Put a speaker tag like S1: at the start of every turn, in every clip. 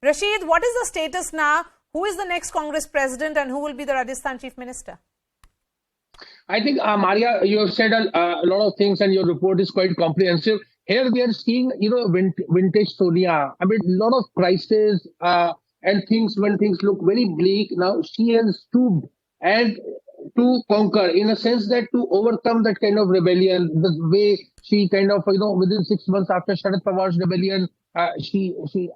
S1: Rasheed, what is the status now? Who is the next Congress president and who will be the Rajasthan chief minister?
S2: I think, Marya, you have said a lot of things and your report is quite comprehensive. Here we are seeing, vintage Sonia. I mean, a lot of crises and things when things look very bleak. Now she has stooped and to conquer, in a sense that to overcome that kind of rebellion, the way she kind of, within 6 months after Sharad Pawar's rebellion, I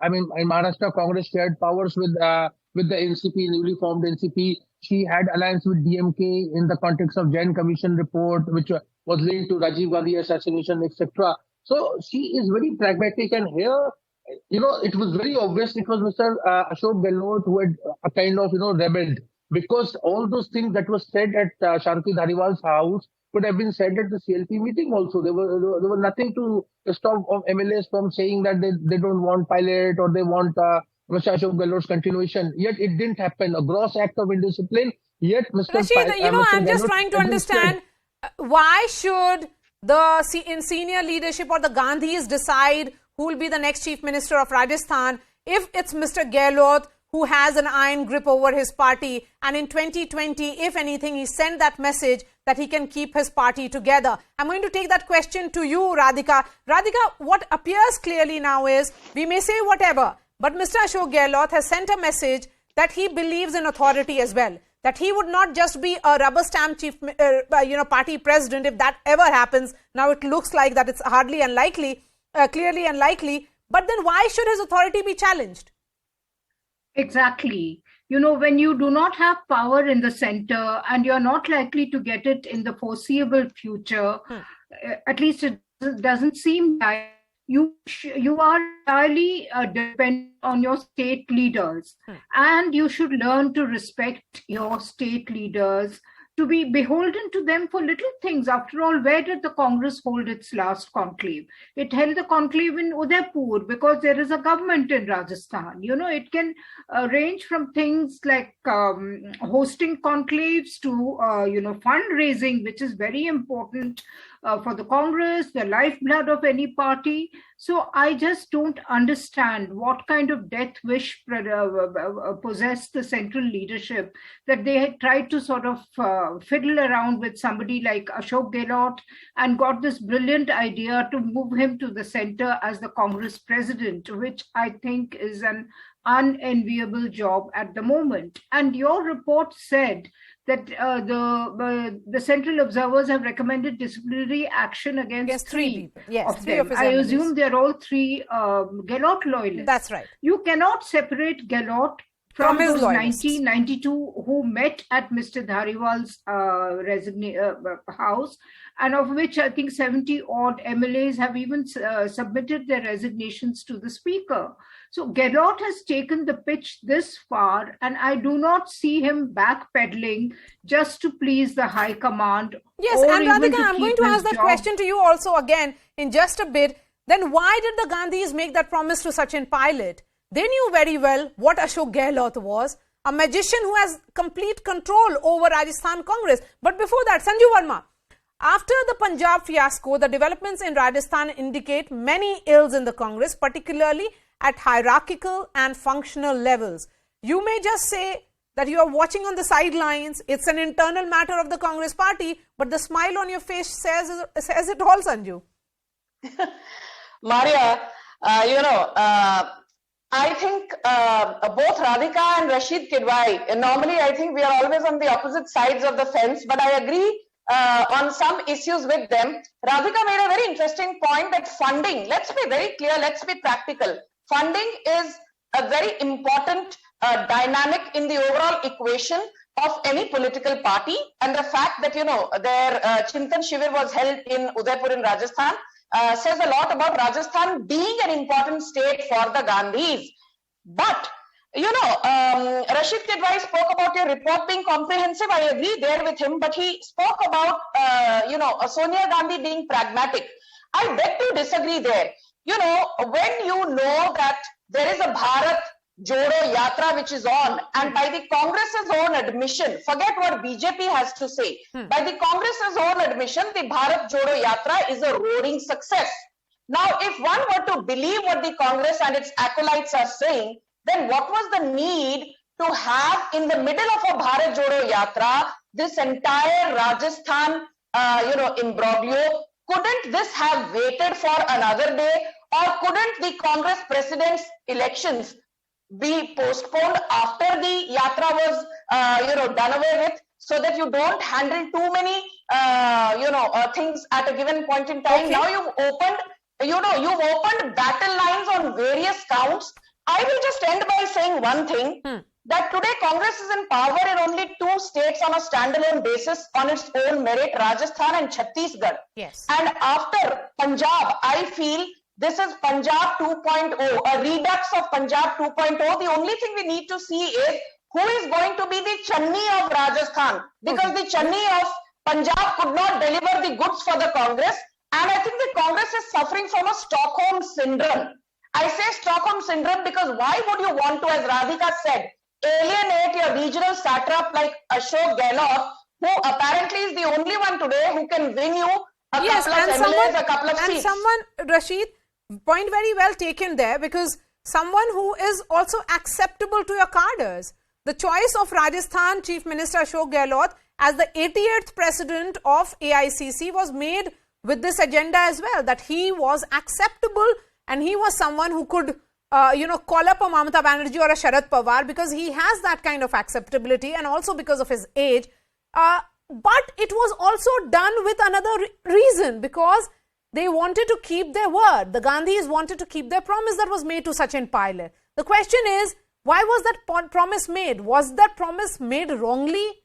S2: mean, in Maharashtra, Congress shared powers with the NCP, newly formed NCP. She had alliance with DMK in the context of Jain Commission report, which was linked to Rajiv Gandhi assassination, etc. So she is very pragmatic, and here, it was very obvious it was Mr. Ashok Gehlot who had a kind of, rebelled, because all those things that was said at Shanti Dhariwal's house could have been said at the CLP meeting also. There was nothing to stop MLAs from saying that they don't want pilot or they want Mr. Ashok Gehlot's continuation. Yet it didn't happen. A gross act of indiscipline. Yet Mr.
S1: Rasheed, I'm just trying to understand why should in senior leadership or the Gandhis decide who will be the next chief minister of Rajasthan if it's Mr. Gehlot who has an iron grip over his party, and in 2020, if anything, he sent that message that he can keep his party together. I'm going to take that question to you, Radhika. Radhika, what appears clearly now is, we may say whatever, but Mr. Ashok Gehlot has sent a message that he believes in authority as well, that he would not just be a rubber stamp chief, party president if that ever happens. Now it looks like that it's hardly unlikely, clearly unlikely, but then why should his authority be challenged?
S3: Exactly. When you do not have power in the center and you're not likely to get it in the foreseeable future, at least it doesn't seem like you are entirely dependent on your state leaders, and you should learn to respect your state leaders, to be beholden to them for little things. After all, where did the Congress hold its last conclave? It held the conclave in Udaipur because there is a government in Rajasthan. It can range from things like hosting conclaves to, fundraising, which is very important for the Congress, the lifeblood of any party. So I just don't understand what kind of death wish possessed the central leadership, that they had tried to sort of fiddle around with somebody like Ashok Gehlot and got this brilliant idea to move him to the center as the Congress president, which I think is an unenviable job at the moment. And your report said that the central observers have recommended disciplinary action against three of them. I assume they're all three Gehlot loyalists.
S1: That's right.
S3: You cannot separate Gehlot from those 1992 who met at Mr. Dhariwal's house, and of which I think 70 odd MLAs have even submitted their resignations to the speaker. So Gehlot has taken the pitch this far, and I do not see him backpedaling just to please the high command.
S1: Yes, and Radhika, I'm going to ask that question to you also again in just a bit. Then why did the Gandhis make that promise to Sachin Pilot? They knew very well what Ashok Gehlot was, a magician who has complete control over Rajasthan Congress. But before that, Sanju Verma, after the Punjab fiasco, the developments in Rajasthan indicate many ills in the Congress, particularly at hierarchical and functional levels. You may just say that you are watching on the sidelines, it's an internal matter of the Congress party, but the smile on your face says it all, Sanju.
S4: Marya, I think both Radhika and Rasheed Kidwai, normally I think we are always on the opposite sides of the fence, but I agree on some issues with them. Radhika made a very interesting point that funding, let's be very clear, let's be practical. Funding is a very important dynamic in the overall equation of any political party, and the fact that, their Chintan Shivir was held in Udaipur in Rajasthan says a lot about Rajasthan being an important state for the Gandhis. But, Rasheed Kidwai spoke about your report being comprehensive. I agree there with him, but he spoke about, Sonia Gandhi being pragmatic. I beg to disagree there. When you know that there is a Bharat Jodo Yatra which is on, and by the Congress's own admission, forget what BJP has to say, by the Congress's own admission, the Bharat Jodo Yatra is a roaring success. Now, if one were to believe what the Congress and its acolytes are saying, then what was the need to have in the middle of a Bharat Jodo Yatra this entire Rajasthan imbroglio? Couldn't this have waited for another day, or couldn't the Congress president's elections be postponed after the Yatra was done away with, so that you don't handle too many things at a given point in time? Okay. Now you've opened battle lines on various counts. I will just end by saying one thing, that today Congress is in power in only 2 states on a standalone basis on its own merit, Rajasthan and Chhattisgarh.
S1: Yes.
S4: And after Punjab, I feel this is Punjab 2.0, a redux of Punjab 2.0. The only thing we need to see is who is going to be the Channi of Rajasthan, because the Channi of Punjab could not deliver the goods for the Congress. And I think the Congress is suffering from a Stockholm syndrome. I say Stockholm syndrome because why would you want to, as Radhika said, alienate your regional satrap like Ashok Gehlot, who apparently is the only one today who can win you a couple of MLAs, a couple of seats.
S1: And Rasheed, point very well taken there, because someone who is also acceptable to your cadres. The choice of Rajasthan Chief Minister Ashok Gehlot as the 88th president of AICC was made with this agenda as well, that he was acceptable and he was someone who could call up a Mamata Banerjee or a Sharad Pawar, because he has that kind of acceptability and also because of his age. But it was also done with another reason, because they wanted to keep their word. The Gandhis wanted to keep their promise that was made to Sachin Pilot. The question is, why was that promise made? Was that promise made wrongly?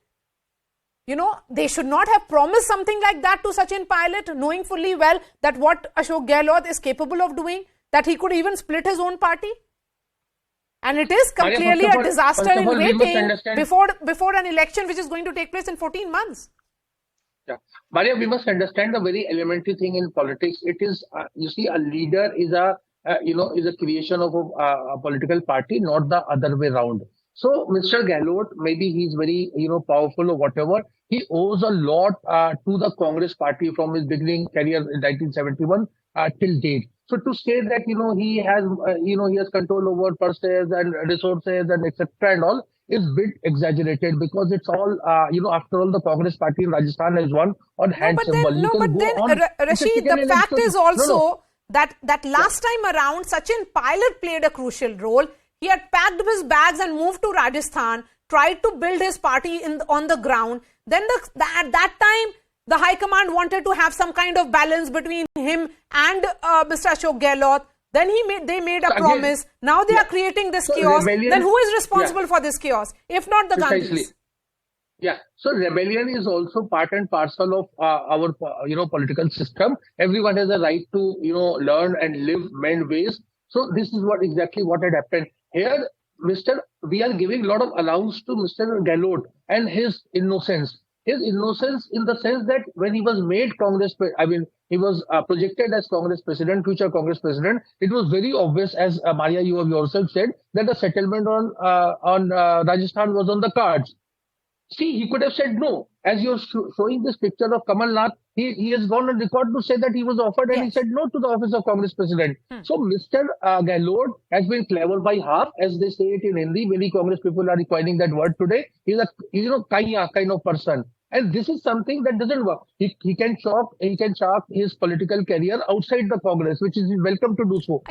S1: They should not have promised something like that to Sachin Pilot, knowing fully well that what Ashok Gehlot is capable of doing, that he could even split his own party. And it is clearly a disaster in waiting before an election which is going to take place in 14 months.
S2: Yeah. Marya, we must understand the very elementary thing in politics. It is, you see, a leader is a creation of a political party, not the other way around. So Mr. Gehlot, maybe he's very, powerful or whatever. He owes a lot to the Congress party from his beginning career in 1971 till date. So to say that, he has control over purses and resources and etc. and all is a bit exaggerated, because it's all, after all, the Congress party in Rajasthan has won on hand symbol.
S1: Rashid, the fact is also that last time around, Sachin Pilot played a crucial role. He had packed his bags and moved to Rajasthan, tried to build his party on the ground. Then at that time, the High Command wanted to have some kind of balance between him and Mr. Ashok Gehlot. Then they made a promise. Now they are creating this chaos. Then who is responsible for this chaos, if not the Gandhis?
S2: Yeah. So rebellion is also part and parcel of our political system. Everyone has a right to learn and live many ways. So this is exactly what had happened here. We are giving a lot of allowance to Mr. Gehlot and his innocence. His innocence in the sense that when he was made he was projected as Congress president, future Congress president. It was very obvious, as Marya, you have yourself said, that the settlement on Rajasthan was on the cards. See, he could have said no. As you're showing this picture of Kamal Nath, he has gone on record to say that he was offered and he said no to the office of Congress president. So Mr. Gehlot has been clever by half, as they say it in Hindi. Many Congress people are requiring that word today. He's a kaiya kind of person. And this is something that doesn't work. He can chalk his political career outside the Congress, which is welcome to do so.